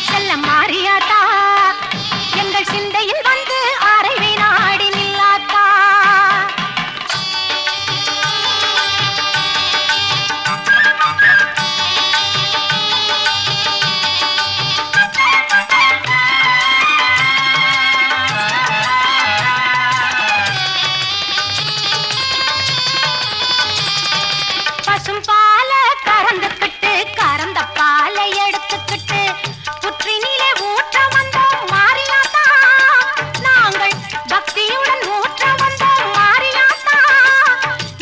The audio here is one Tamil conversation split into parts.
செல்ல மாறியாத்தா எங்கள் சிந்தையில் வந்து அரைவி நாடி நில்லாத்தா. பசும் பால கறந்துக்கிட்டு கறந்த பாலை எடுத்துக்கிட்டு புற்றினிலே ஊற்ற வந்தோம் மாரியாத்தா. நாங்கள் பக்தியுடன் ஊற்ற வந்தோம் மாரியாத்தா.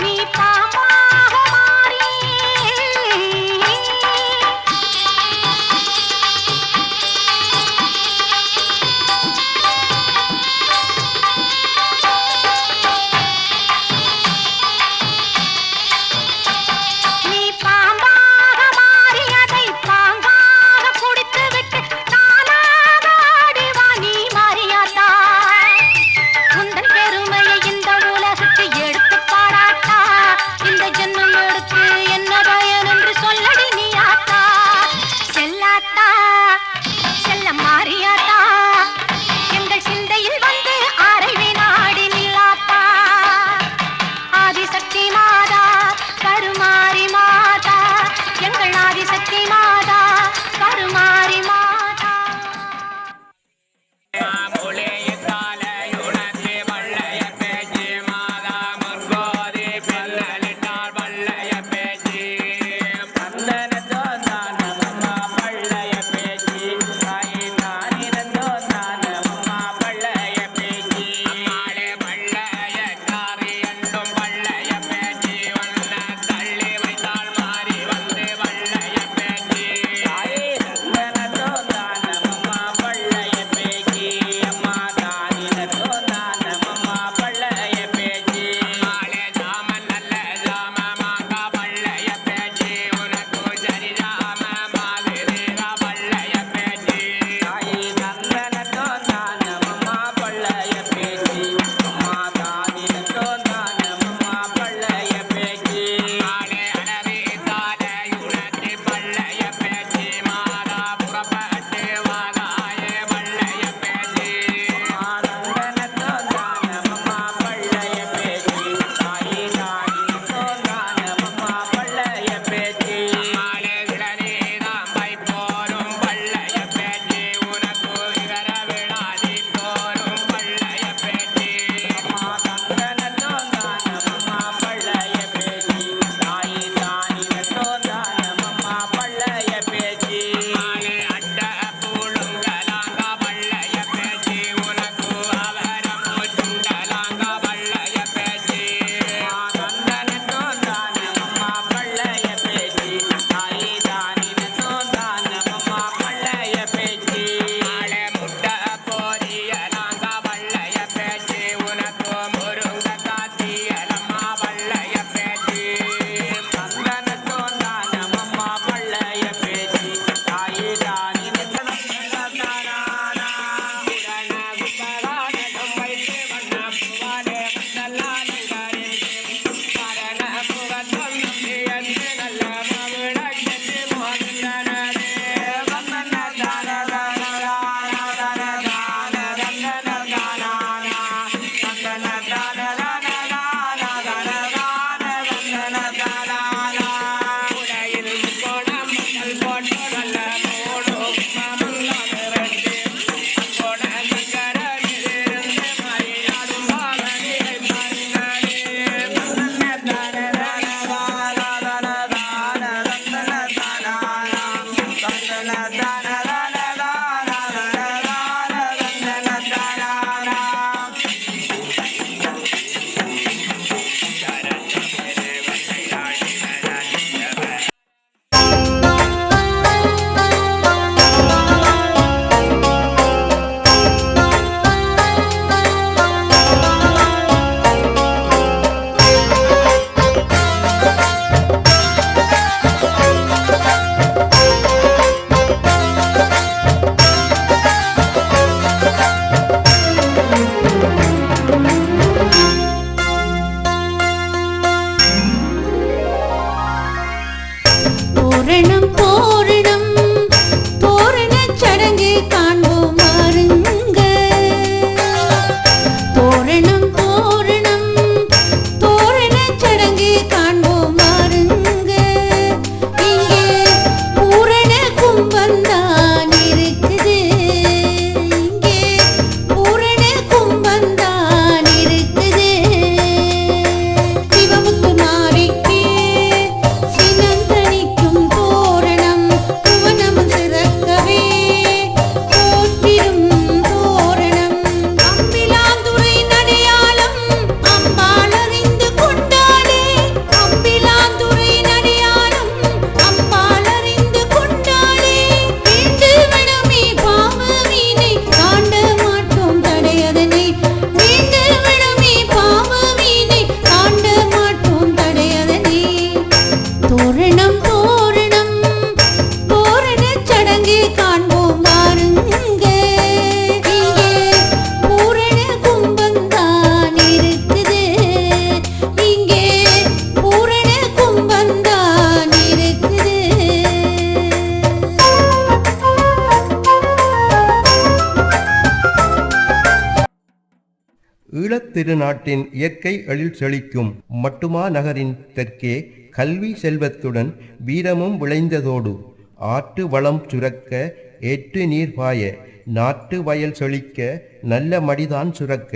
நீ பாமாக மாறி நீ பாம்பாக மாறி அதை பாங்காக குடித்து விட்டு தானாக ஆடிவா நீ மாரியாத்தா. உந்தன் பெருமையை இந்த உலகுக்கு எடுத்து பாராட்டா. இந்த ஜென்மம் எடுத்து என்ன பயன் என்று சொல்லடி நீ ஆத்தா. செல்லாத்தா செல்ல மாரியாத்தா எங்கள் சிந்தையில் வந்து அரைவி நாடி நில்லாத்தா. ஆதிசக்தி மாதா கருமாரி மாதா எங்கள் ஆதிசக்தி மாதா கருமாரி மாதா. சடங்கு காண்போம் வாருங்க. தோரணம் தோரணம் தோரண சடங்கு காண்போம் வாருங்க. இங்கே பூரண கும்பந்தான் இருக்குது. இங்கே பூரண கும்பந்தான் இருக்குது. சிவமுத்து மாரிக்கு சினந்தனிக்கும் தோரணம் புவனம் சிறக்கவே போற்றிடும் தோரணம். அம்பிலாந்துறை நடையாளம் அம்பாளறிந்து கொண்டாடே. அம்பிலாந்துறை நடையாளம் அம்பாளறிந்து கொண்டாடே. வீண்டு விடுமே பாவமீனை காண்ட மாட்டோம் தடையதனை. வீண்டு விடுமே பாவமீனை காண்ட மாட்டோம் தடையதனை. தோரணம் தோரணம் தோரண சடங்கு காண்போம் வாருங்க. இங்கே பூரண கும்பந்தான் இருக்குது. இங்கே பூரண கும்பந்தான் இருக்குது. ஈழத்திருநாட்டின் இயற்கை எழில் செழிக்கும் மட்டுமா நகரின் தெற்கே கல்வி செல்வத்துடன் வீரமும் விளைந்ததோடு ஆற்று வளம் சுரக்க ஏற்று நீர் பாய நாட்டு வயல் செழிக்க நல்ல மடிதான் சுரக்க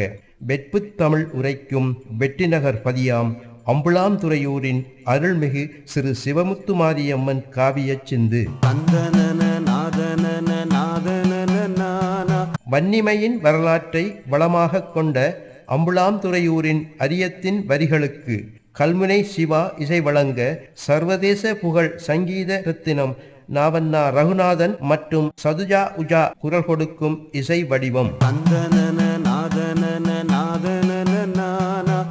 வெட்புத் தமிழ் உரைக்கும் வெற்றிநகர் பதியாம் அம்புலாந்துறையூரின் அருள்மிகு சிறு சிவமுத்து மாரியம்மன் காவியச் சிந்து. வன்னிமையின் வரலாற்றை வளமாகக் கொண்ட அம்புலாந்துறையூரின் அரியத்தின் வரிகளுக்கு கல்முனை சிவா இசை வழங்க சர்வதேச புகழ் சங்கீத ரத்தினம் நாவண்ணா ரகுநாதன் மற்றும் சதுஜா உஜா குரல் கொடுக்கும் இசை வடிவம்.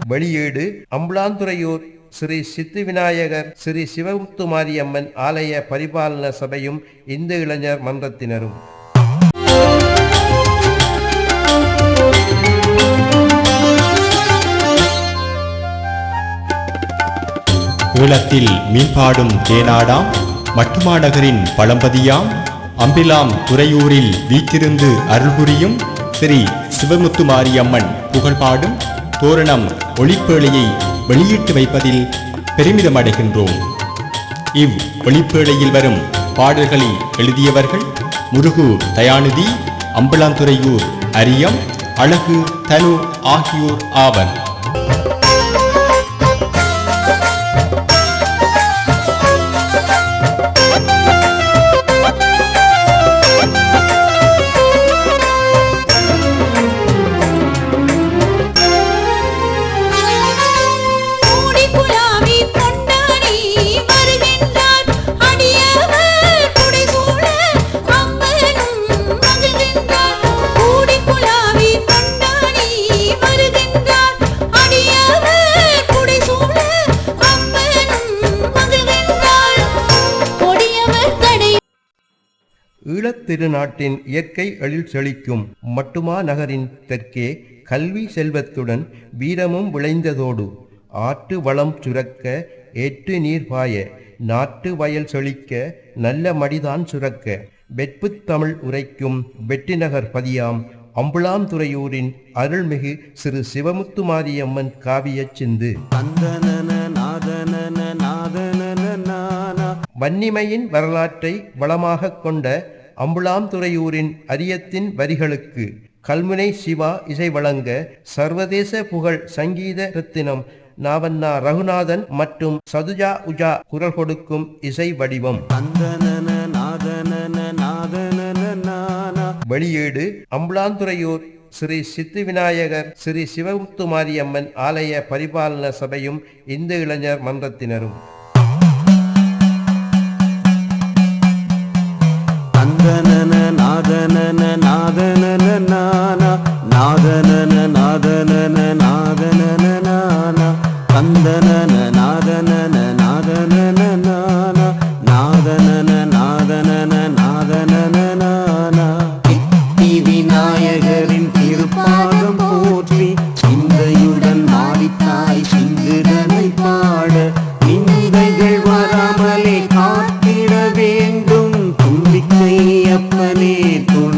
வெளியீடு அம்புலாந்துறையூர் ஸ்ரீ சித்தி விநாயகர் ஸ்ரீ சிவமுத்து மாரியம்மன் ஆலய பரிபாலன சபையும் இந்து இளைஞர் மன்றத்தினரும். ஈழத்தில் மீன்பாடும் தேனாடாம் மட்டுமா நகரின் பழம்பதியாம் அம்பிலாம் துறையூரில் வீற்றிருந்து அருள்புரியும் ஸ்ரீ சிவமுத்து மாரியம்மன் புகழ்பாடும் தோரணம் ஒளிப்பேழையை வெளியிட்டு வைப்பதில் பெருமிதமடைகின்றோம். இவ் ஒளிப்பேழையில் வரும் பாடல்களை எழுதியவர்கள் முருகு தயாநிதி, அம்பலாந்துறையூர் அரியம், அழகு தனு ஆகியோர் ஆவர். ஈழத்திருநாட்டின் இயற்கை எழில் செழிக்கும் மட்டுமா நகரின் தெற்கே கல்வி செல்வத்துடன் வீரமும் விளைந்ததோடு ஆற்று வளம் சுரக்க ஏற்று நீர் பாய நாட்டு வயல் செழிக்க நல்ல மடிதான் சுரக்க வெட்புத் தமிழ் உரைக்கும் வெற்றிநகர் பதியாம் அம்புலாந்துறையூரின் அருள்மிகு சிறு சிவமுத்து மாரியம்மன் காவியச் சிந்து. வன்னிமையின் வரலாற்றை வளமாகக் கொண்ட அம்புலாந்துறையூரின் அரியத்தின் வரிகளுக்கு கல்முனை சிவா இசை வழங்க சர்வதேச புகழ் சங்கீத ரத்தினம் நாவண்ணா ரகுநாதன் மற்றும் சதுஜா உஜா குரல் கொடுக்கும் இசை வடிவம். வெளியீடு அம்புலாந்துறையூர் ஸ்ரீ சித்தி விநாயகர் ஸ்ரீ சிவமுத்து மாரியம்மன் ஆலய பரிபாலன சபையும் இந்து இளைஞர் மன்றத்தினரும். விநாயகரின் திருப்பாதம் போற்றி சிந்தையுடன் மாறித்தாய் சிந்துடனை பாட நிந்தைகள் வராமலே காத்திட வேண்டும் தும்பிக்கை அப்பனே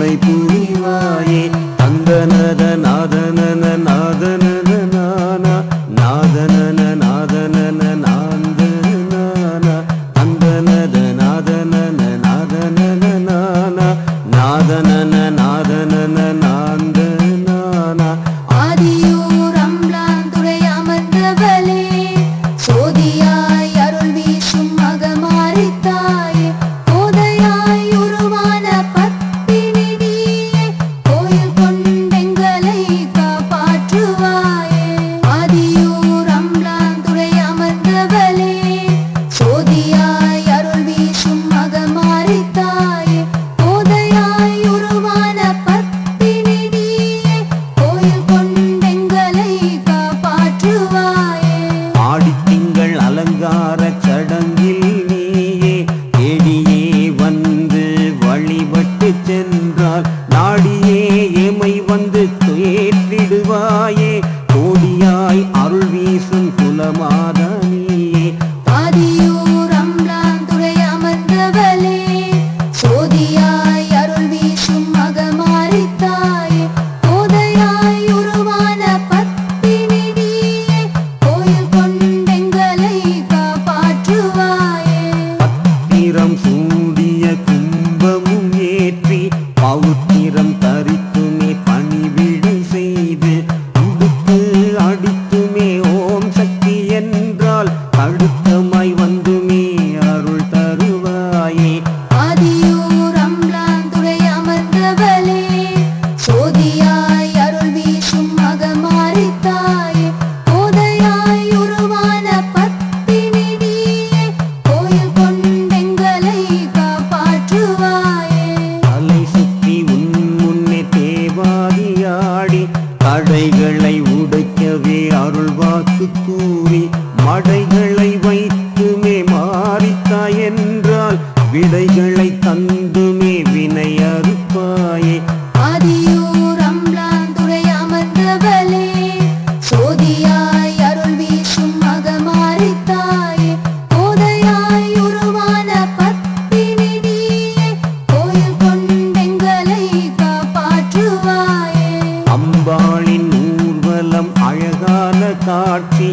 துணை புரிவாயே தந்தனத நாதனன நாதனன நானா நாதனன நாதனன நாந்தனானா தந்தனத நாதனன நாதனன நானா நாதனன நாதனன நாந்தனானா ஆதியூர் அம்பலாந்துறை அமர்ந்தவளே சோதியாய் அருள் வீசும் அகமாரித்தாயே போதையாய் உருவான பத்தினி நீயே கோயில் கொண்டெங்களை காப்பாற்றுவாயே ஆதியூர் அம்பலாந்துறை அமர்ந்தவளே சோதியாய் அருள் வீசும் அகமாரித்தாயே போதையாய் உருவான பத்தினி நீயே கோயில் கொண்டெங்களை காப்பாற்றுவாயே ஆடித்திங்கள் அலங்கார சடங்கில் நீயே தேடியே வந்து வழிபட்டு சென்றால் நாடியே எமை வந்து ஏற்றிடுவாயே கோடியாய் அருள் வீசும் குலமாதா நீயே ஆதியூர் அம்பலாந்துறை அமர்ந்தவளே சோதியாய் அருள் வீசும் அகமாரித்தாயே போதையாய் உருவான பத்தினி நீயே கோயில் கொண்டெங்களை காப்பாற்றுவாயே பத்திரம் சூடிய கும்பமும் ஏற்றி பவுத்திரம் தரித்துமே பணிவிடை செய்து உடுத்து அடித்துமே ஓம் சக்தி என்றால் தடுக்கமாய் வந்துமே அருள் தருவாயே ஆதியூர் அம்பலாந்துறை அமர்ந்தவளே சோதியாய் அருள் வீசும் அகமாரித்தாயே போதையாய் உருவான பத்தினி நீயே கோயில் கொண்டெங்களை காப்பாற்றுவாயே அலை சுற்றி உன் முன்னே தேவாதியாடி தடைகளை உடைக்கவே அருள் வாக்கு கூறி மடைகளை வைத்துமே மாறித்தாய் என்றால் விடைகளை தந்துமே வினை அறுப்பாயே ஆதியூர் அம்பலாந்துறை அமர்ந்தவளே சோதியாய் அருள் வீசும் அகமாரித்தாயே போதையாய் உருவான பத்தினி நீயே கோயில் கொண்டெங்களை காப்பாற்றுவாயே அம்பாளின் ஊர்வலம் அழகான காட்சி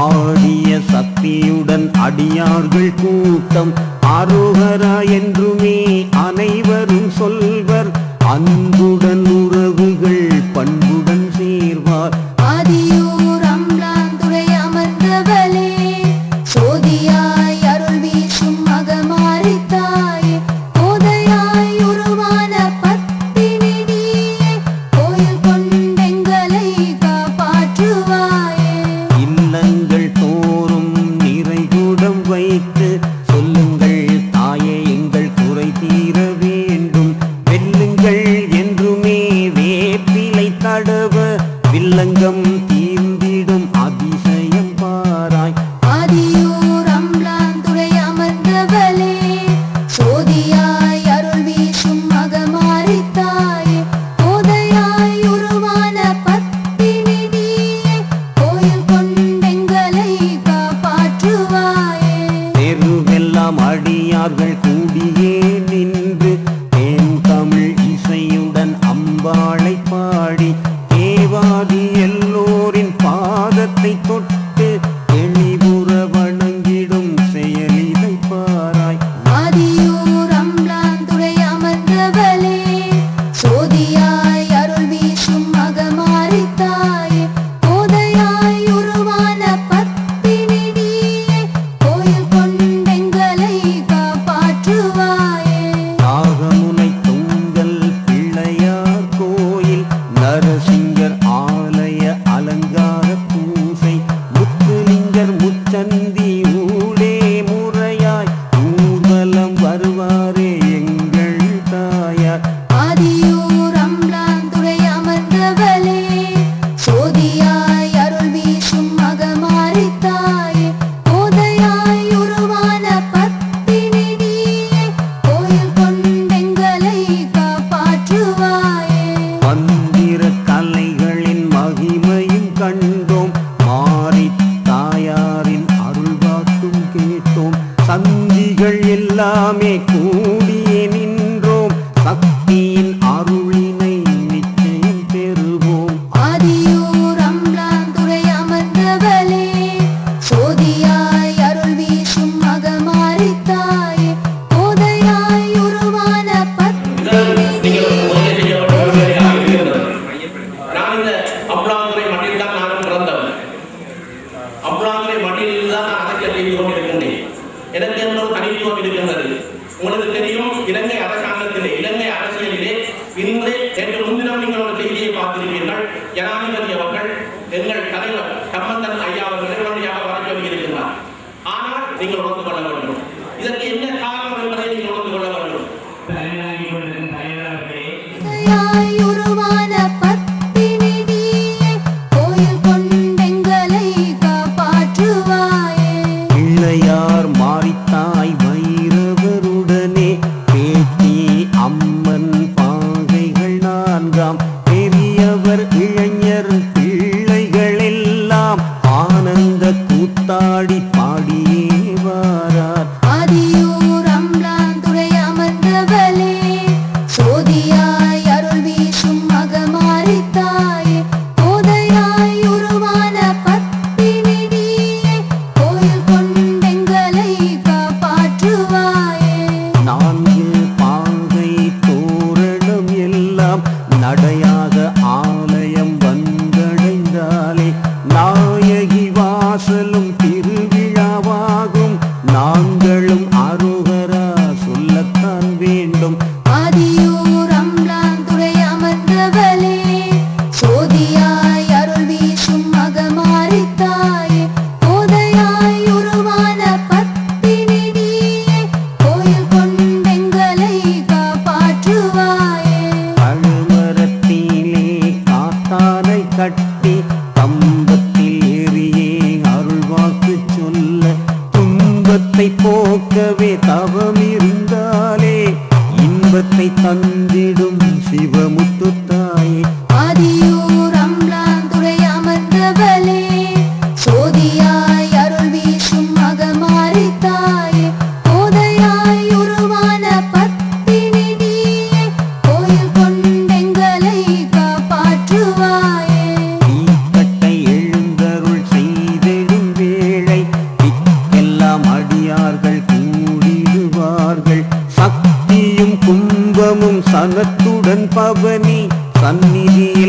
ஆடிய சக்தியுடன் அடியார்கள் கூட்டம் ஆரோகரா என்றுமே அனைவரும் சொல்வர் அன்புடன் உறவுகள் பண்புடன் சேர்வார் ஆதியூர் அம்பலாந்துறை அமர்ந்தவளே சோதியாய் அருள் வீசும் அகமாரித்தாயே போதையாய் உருவான பத்தினி நீயே கோயில் கொண்டெங்களை காப்பாற்றுவாயே இல்லங்கள் தோறும் நிறைகுடம் வைத்து சொல்லுங்கள் தாயே எங்கள் குறை தீர வேண்டும் வெல்லுங்கள் என்றுமே வேப்பிலை தடவ வில்லங்கம் தீர்ந்திடும் அதிசயம் பாராய் ஆதியூர் அம்பலாந்துறை அமர்ந்தவளே சோதியாய் அருள் வீசும் அகமாரித்தாயே போதையாய் உருவான பத்தினி நீயே கோயில் கொண்டெங்களை காப்பாற்றுவாயே தெருவெல்லாம் அடியார்கள் கூடியே நின்று தேன் தமிழ் இசையுடன் அம்பாளை பாடி தேவாதி எல்லோரின் பாதத்தை தொட்டு தெளிவுற வணங்கிடும் செயலிதை பாராய் ஆதியூர் அம்பலாந்துறை அமர்ந்தவளே சோதியாய் அருள் வீசும் அகமாரித்தாயே போதையாய் உருவான பத்தினி நீயே கோயில் கொண்டெங்களை காப்பாற்றுவாயே நாகமுனை தொங்கல் பிள்ளையார் கோயில் நரசிங்கர் ஆலய அலங்கார பூசை முத்துலிங்கர் முச்சந்தி ஊடே முறையாய் ஊர்வலம் வருவாரே எங்கள் தாயார் ஆதியூர் அம்பலாந்துறை அமர்ந்தவளே சோதியாய் அருள் வீசும் அகமாரித்தாயே போதையாய் உருவான பத்தினி நீயே கோயில் கொண்டெங்களை காப்பாற்றுவாயே மந்திர கலைகளின் மகிமையும் கண்டோம் மாறி தாயாரின் அருள்வாக்கும் கேட்டோம் சந்திகள் எல்லாமே கூடியே நின்றோம் சக்தியின் அருள் இன்று நேற்று முன்தினம் நீங்கள் ஒரு செய்தியை பார்த்திருப்பீர்கள். ஜனாதிபதி அவர்கள் எங்கள் தலைவர் சம்பந்தன் ஐயா அவர்கள் நேரடியாக வர சொல்லியிருக்கிறார். ஆனால் நீங்கள் உணர்ந்து கொள்ள வேண்டும், இதற்கு என்ன காரணம் என்பதை நீங்கள் உணர்ந்து கொள்ள வேண்டும். உருவான பத்தினி நீயே, கோயில் கொண்டெங்களை காப்பாற்றுவாயே. பிள்ளையார் மாரித்தாய் வைரவருடனே பேட்டி அம்மன் பாகைகள் 4 பெரியவர் இளைஞர் பிள்ளைகள் எல்லாம் ஆனந்த கூத்தாடி பாடியே வாரார். ஆதியூர் அம்பலாந்துறை அமர்ந்தவளே, சோதியாய் அருள் வீசும் அகமாரித்தாயே, போதையாய் உருவான பத்தினி நீயே, கோயில் கொண்டெங்களை காப்பாற்றுவாயே. 4 பாகை தோரணம் எல்லாம் நடையாக ஆலயம் வந்தடைந்தாலே, நாயகி வாசலும் திருவிழாவாகும். நாங்களும் அருகரா சொல்லத்தான் வேண்டும். ஆதியூர் அம்பலாந்துறை அமர்ந்தவளே, சோதியாய் அருள் வீசும் அகமாரித்தாயே, போதையாய் உருவான பத்தினி நீயே, கோயில் கொண்டெங்களை காப்பாற்றுவாயே. அழுமரத்திலே காத்தானை கட்டி கம்பத்தில் ஏறியே அருள்வாக்கு சொல்ல, துன்பத்தை போக்கவே தவம் இருந்தாலே இன்பத்தை தந்திடும் சிவமுத்து தாயே. ஆதியூர் அம்பலாந்துறை அமர்ந்தவளே, சோதியாய் அருள் வீசும் அகமாரித்தாயே, போதையாய் உருவான பத்தினி நீயே, கோயில் கொண்டெங்களை காப்பாற்றுவாயே. தீக்கட்டை எழுந்தருள் செய்திடும் வேளை திக்கெல்லாம் அடியார்கள் கூடிடுவார்கள். சக்தியும் கும்பமும் சனத்துடன் பவனி சந்நிதியை